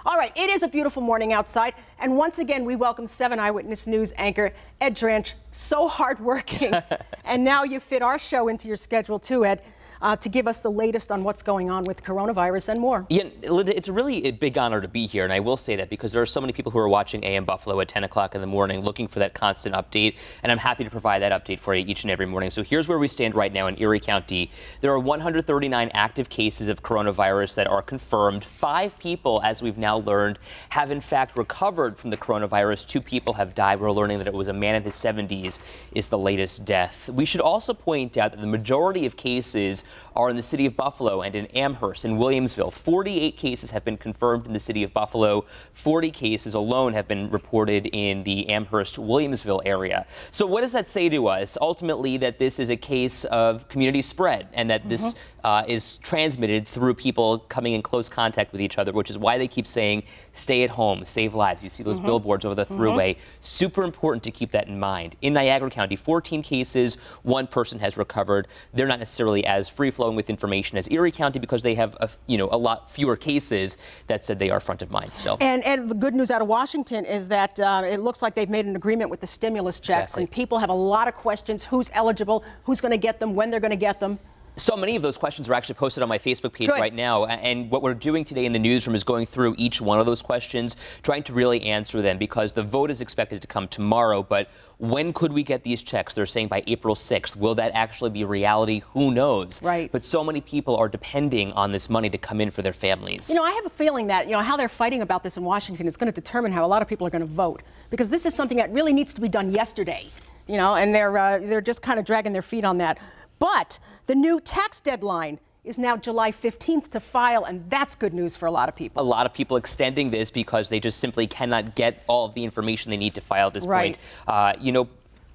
All right, it is a beautiful morning outside, and once again we welcome 7 Eyewitness News anchor Ed Dranch, so hardworking. And now you fit our show into your schedule too, Ed, to give us the latest on what's going on with coronavirus and more. Yeah, Linda, it's really a big honor to be here, and I will say that because there are so many people who are watching AM Buffalo at 10 o'clock in the morning looking for that constant update, and I'm happy to provide that update for you each and every morning. So here's where we stand right now in Erie County. There are 139 active cases of coronavirus that are confirmed. 5 people, as we've now learned, have in fact recovered from the coronavirus. 2 people have died. We're learning that it was a man in his 70s is the latest death. We should also point out that the majority of cases are in the city of Buffalo and in Amherst and Williamsville. 48 cases have been confirmed in the city of Buffalo. 40 cases alone have been reported in the Amherst-Williamsville area. So what does that say to us? Ultimately, that this is a case of community spread and that this is transmitted through people coming in close contact with each other, which is why they keep saying stay at home, save lives. You see those billboards over the thruway. Super important to keep that in mind. In Niagara County, 14 cases, 1 person has recovered. They're not necessarily as free-flowing with information as Erie County because they have a lot fewer cases. That said, they are front of mind still. And the good news out of Washington is that it looks like they've made an agreement with the stimulus checks, and people have a lot of questions. Who's eligible? Who's going to get them? When they're going to get them? So many of those questions are actually posted on my Facebook page right now. And what we're doing today in the newsroom is going through each one of those questions, trying to really answer them because the vote is expected to come tomorrow. But when could we get these checks? They're saying by April 6th. Will that actually be reality? Who knows? Right. But so many people are depending on this money to come in for their families. You know, I have a feeling that, how they're fighting about this in Washington is going to determine how a lot of people are going to vote, because this is something that really needs to be done yesterday, and they're just kind of dragging their feet on that. But the new tax deadline is now July 15th to file, and that's good news for a lot of people. A lot of people extending this because they just simply cannot get all of the information they need to file at this point.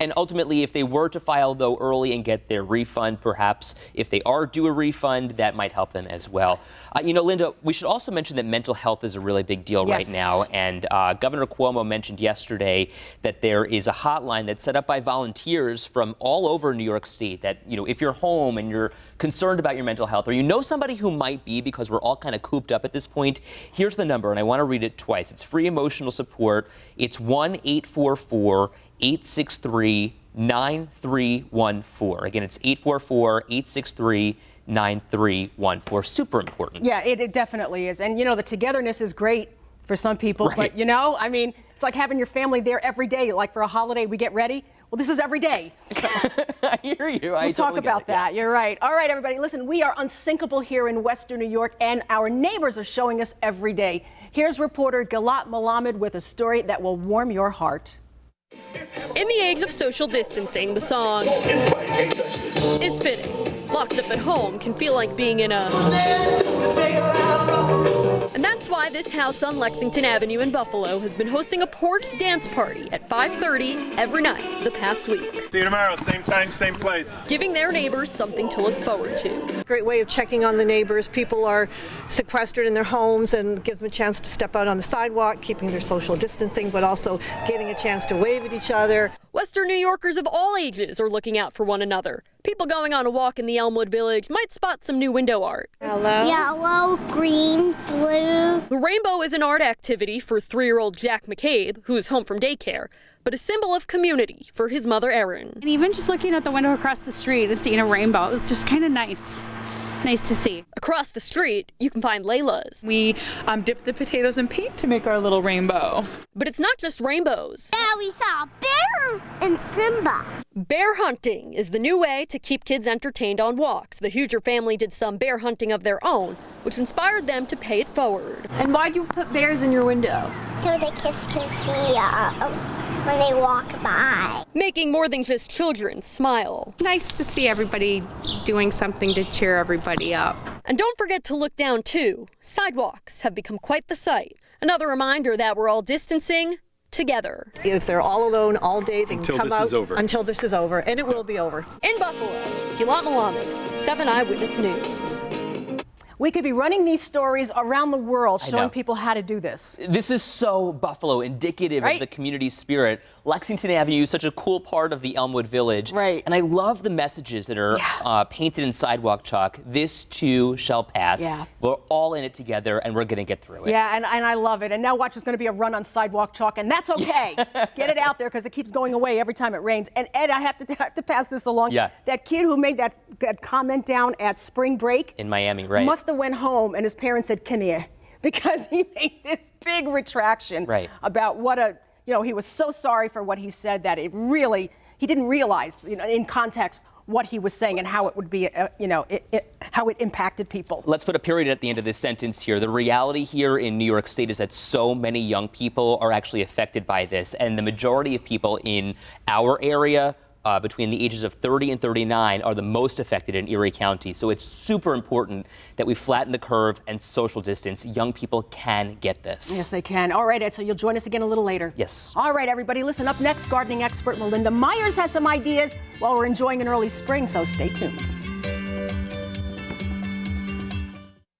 And ultimately, if they were to file, though, early and get their refund, perhaps if they are due a refund, that might help them as well. Linda, we should also mention that mental health is a really big deal right now. And Governor Cuomo mentioned yesterday that there is a hotline that's set up by volunteers from all over New York State that, if you're home and you're concerned about your mental health or you know somebody who might be, because we're all kind of cooped up at this point, here's the number, and I want to read it twice. It's free emotional support. It's 1-844-863-9314. Again, it's 844-863-9314. Super important. Yeah, it definitely is. And, the togetherness is great for some people. But, it's like having your family there every day. Like for a holiday, we get ready. Well, this is every day. So I hear you. We'll talk about that. You're right. All right, everybody. Listen, we are unsinkable here in Western New York, and our neighbors are showing us every day. Here's reporter Galat Malamed with a story that will warm your heart. In the age of social distancing, the song is fitting. Locked up at home can feel like being in a... And that's why this house on Lexington Avenue in Buffalo has been hosting a porch dance party at 5:30 every night the past week. See you tomorrow, same time, same place. Giving their neighbors something to look forward to. Great way of checking on the neighbors. People are sequestered in their homes and gives them a chance to step out on the sidewalk, keeping their social distancing, but also getting a chance to wave at each other. Western New Yorkers of all ages are looking out for one another. People going on a walk in the Elmwood Village might spot some new window art. Hello. Yellow, green, blue. The rainbow is an art activity for 3-year-old Jack McCabe, who is home from daycare, but a symbol of community for his mother, Erin. And even just looking at the window across the street and seeing a rainbow, it was just kind of nice. Nice to see. Across the street, you can find Layla's. We dip the potatoes in paint to make our little rainbow. But it's not just rainbows. Yeah, we saw Bear and Simba. Bear hunting is the new way to keep kids entertained on walks. The Huger family did some bear hunting of their own, which inspired them to pay it forward. And why'd you put bears in your window? So the kids can see when they walk by. Making more than just children smile. Nice to see everybody doing something to cheer everybody up. And don't forget to look down too. Sidewalks have become quite the sight. Another reminder that we're all distancing together. If they're all alone all day, they Until can come this out is over. until this is over, and it will be over. In Buffalo, Galat Malamed, 7 Eyewitness News. we could be running these stories around the world, know. showing people how to do this. This is so Buffalo, indicative Right? of the community spirit. Lexington Avenue is such a cool part of the Elmwood Village. Right. And I love the messages that are painted in sidewalk chalk. This too shall pass. Yeah. We're all in it together, and we're going to get through it. Yeah, and I love it. And now watch, there's going to be a run on sidewalk chalk, and that's okay. Get it out there because it keeps going away every time it rains. And Ed, I have to pass this along. Yeah. That kid who made that comment down at spring break In Miami, right? must have went home and his parents said, "Come here," because he made this big retraction Right. about he was so sorry for what he said that it really, he didn't realize, in context, what he was saying and how it would be, how it impacted people. Let's put a period at the end of this sentence here. The reality here in New York State is that so many young people are actually affected by this, and the majority of people in our area between the ages of 30 and 39 are the most affected in Erie County. So it's super important that we flatten the curve and social distance. Young people can get this. Yes, they can. All right, Ed, so you'll join us again a little later. Yes. All right, everybody, listen up next. Gardening expert Melinda Myers has some ideas while we're enjoying an early spring, so stay tuned.